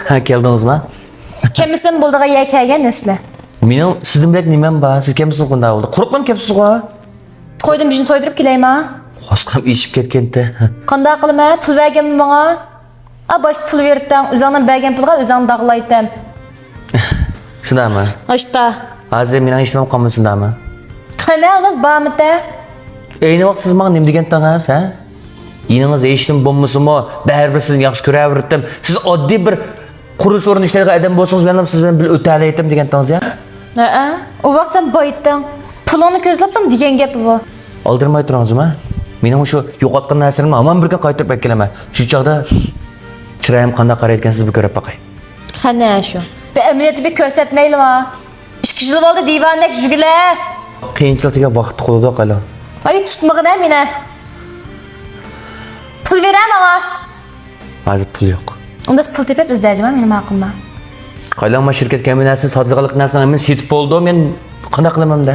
Keldiniz mi? Kimsin bulduğu yekegen nesli? Benim sizden bilek nimem var. Siz kimsiniz kunda oldu? Korkmam kimsiz o? Koydum işini soydurıp kileyim ha. Qo'sqam ishib ketganda. Qanday qilma? Pul berganmi menga? Boshda pul beribdan, o'zingdan bergan pulga o'zing dog'laydim. Shundaymi? Ashta. Hozir mening ishim qolmadi shundaymi? Qana, o'z bormida? Ayni vaqt siz menga nima degandiz, ha? Yiningiz eshitdim bo'lmasimi? Baribir sizni yaxshi ko'raverdim. Siz oddiy bir qurilish o'rni ishlaydigan odam bo'lsangiz, men siz bilan bir o'talaydim degandingiz, ya? Ha, u vaqt sen boyitding. Pulini ko'zlabdim degan gap bu. Oldirmay turingizmi? Mening shu yo'qotgan narsamni hamon bir kun qaytarib kelaman. Shu chaqda chiroyim qanday qarayotgan siz bir ko'rib boqay. Qana shu. Bir amaliyotni bir ko'rsatmaylimi? 2 yil bo'ldi divandek yurgilar. Qiyinchilikga vaqt qo'lida qala. Ay tutmag'ina meni. Pul beraman menga. Hozir pul yo'q. Unda pul tepib izlayman, meni ma'qulmi? Qaylanma shirkat kombinatsiyasi sotadiganlik narsani men setib bo'ldi, men qanday qilaman-da?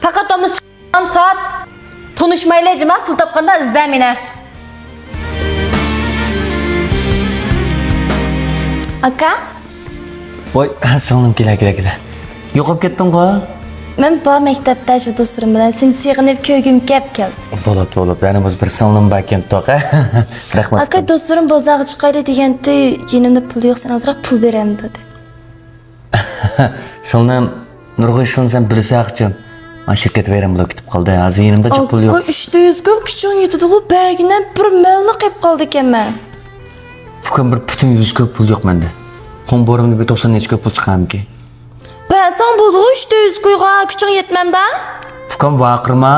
Faqat o'miz chiqqan soat tunishmaylayjima, pul topganda izla meni. Aka? Voy, singlim kela. Yo'qolib ketding-ku. Men bu maktabda shu do'stlarim bilan seni sig'inib ko'rgim keldi. Bo'lib. Yana biz bir singlim bakim to'qa. Rahmat. Aka do'stlarim bozorga chiqayli deganda, yenimda pul yo'q, sen ozroq pul beraman dedi. Singlim nurg'un ishlansan bilsaqchim. Men shirkat vayron bo'lib ketib qoldi. Hozir yenimda pul yo'q. Aka 300 ga kuching yetadi-ku, bagidan bir malla qilib qoldi ekanman. Faqat bir butun 100 ga pul yo'q menda. Xomborimda bir 90 nechga pul chiqamki. Sen buldu 300 kuyga kuching yetmemda. Faqat vaqirma.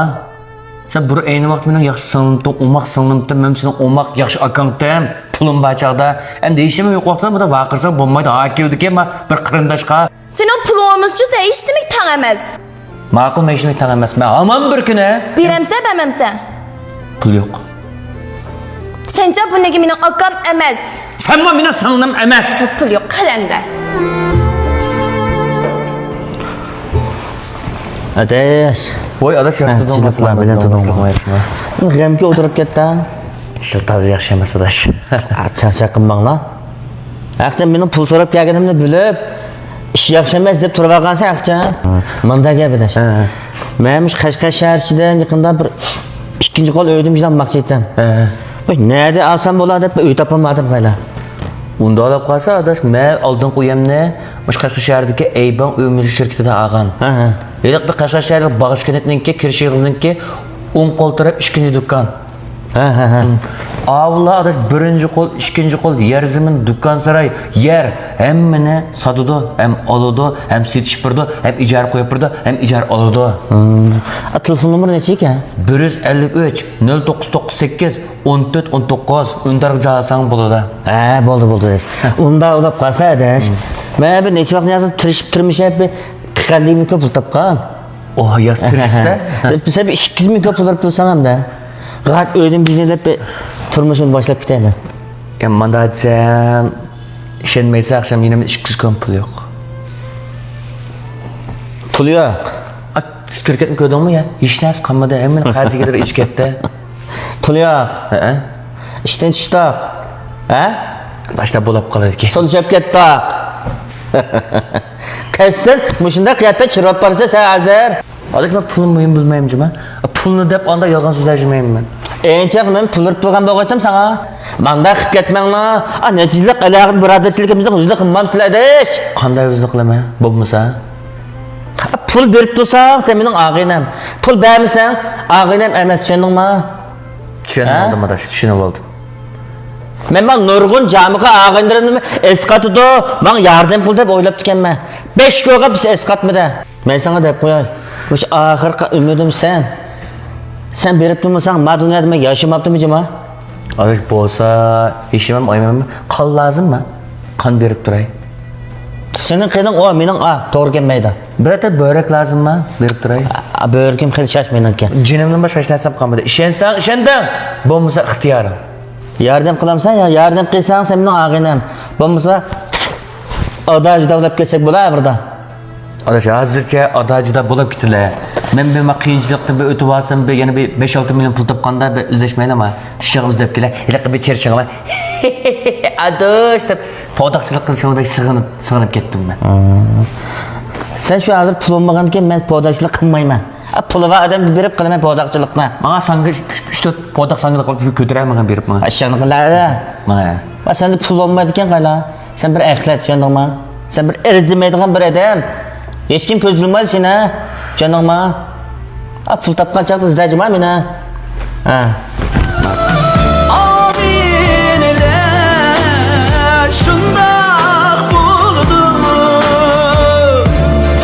Sen bir ayni vaqt mening yaxshi singlimdim, umaq singlimdim, men sening umaq yaxshi akangdim. Pulim bachaqda. Endi ishim yo'q vaqtda bunda vaqirsa bo'lmaydi. Ha keldik men bir qarindashqa. Senin pulumuzcu sen hiç demek tanımaz. Ma'qul men ishni tan emas. Men hamon bir kuni Biremse bememse. pul yo'q. Sence bu negi mening akam emas. Sen mening singlim emas. Pul yok kalende. Adaş. Voy, adaş yaxshi sizlar bilan tudinglar. G'amga o'tirib ketdim. Shiltazi yaxshi emas adash. Charcha qilmanglar. Aqcha meni pul so'rab kelganimni bilib, ish yaxshi emas deb turib olgansan aqcha. Menda gap adash. Men Qashqar shahar ichidan yaqinda bir ikkinchi qo'l uydim izlanmoqchi edim. Voy, nada olsam bo'ladi deb uy topolmadim qaylar. Unda olib qolsa adash, men oldin qo'yamni Qashqar shahardagi Ayban uyimiz shirkatida olgan. Yiliq bir Qashqar shahar bag'ishkanetninki kirishingizninki 10 qo'l taraf ikkinchi do'kon. Avla adash birinchi qo'l, ikkinchi qo'l yer zamin do'kon saray yer hammani sotadi, ham oladi, ham setishpirdi, ham ijara qo'yibirdi, ham ijara oladi. Telefon nomeri necha ekan? 153 0998 14 19 undarga jazasang bo'ladi. Bo'ldi. Unda olib qolsa adash. Men bir necha vaqt yozib tirishib turmishab, 40 ming pul topgan. Oh, yaxshi kirishsa. Sen 200 ming pul tursan hamda. G'at o'ydim bizni deb turmushimni boshlab ketayman. Manda desam, ishonmaysa aqsham yana 200 kom pul yo'q. Pul yo'q. Shirkatni ko'rdingmi ya? Hech narsa qolmadi. Hamma qazigadir ichib ketdi. Pul yo'q. Ishdan tushdik. Tashlab bo'lib qoladi. Solishib ketdi. Qasdin mushunda qiyofat chirab borsa sen hozir. Adash men pulni muhim bilmayman. Pulni deb onda yolg'on so'zlashmayman. Enchaq men pulni qilgan bo'g'aytam sana. Manda qilib ketmanglar. Nechilik alaqat birodarchiligimizning o'zida qilmamsizlar adash. Qanday o'zini qilaman? Bo'lmasa pul berib tursang sen mening og'inam. Pul bermasang og'inam emas, tushundingmi? Tushundim adash, tushunib oldim. Men nurg'un jamiga og'inlarimni esqatidi, men yardım pul deb o'ylab ekanman. 5 ko'ga biz esqatmidi. Men sana deb qo'yay. O'sha oxirgi umidim sen. Sen berib turmasang, ma dunyoda men yashamabdimi jima? Adash bo'lsa, ishimam oymayman. Qon lozimmi? Qon berib turay. Senin qiling o, mening to'g'ri kelmaydi. Birata börek lozimmi? Berib turay. Börkim qil shash meniki. Jinimdan boshqa hech narsam qolmadi. Ishonsang, ishondim. Bo'lmasa ixtiyorim. Yardım qılamsan ya, yardım qilsang sen mening og'inam. Bo'lmasa odaj davlab kelsak bo'lar burada. Adash hozircha odajida bo'lib ketdilar. Men bir qiyinchilikdan bir o'tib olsam, bir yana bir 5-6 million pul topganda bir izlashmaydi ama. Ishga izlab kelar. Iliq bir cherchingma. Adosh deb podaqchilik qilishimdan sig'inib ketdim men. Sen şu hazır pul olmagan ki ben podakçılık kılmayman. Pulu var adam berip kılaman podakçılıkla. Manga sanga 3-4 podaq sanga qilib ko'taramagan berib menga. Aşağını kılar. Mana. Bak sende pul olmaydiken kala. Sen bir ehlet canıma. Sen bir erzimeydiğin bir adam. Hiç kim közülmez seni canıma. Pul tapkan çaktı izleyicim ha beni. Ha. Amineler şundak buldu.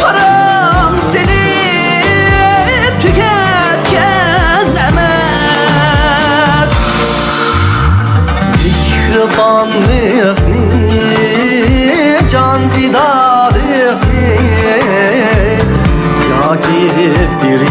Param seni tüketken demez. Mihribanlıkni, can fidalıkni, ya ki bir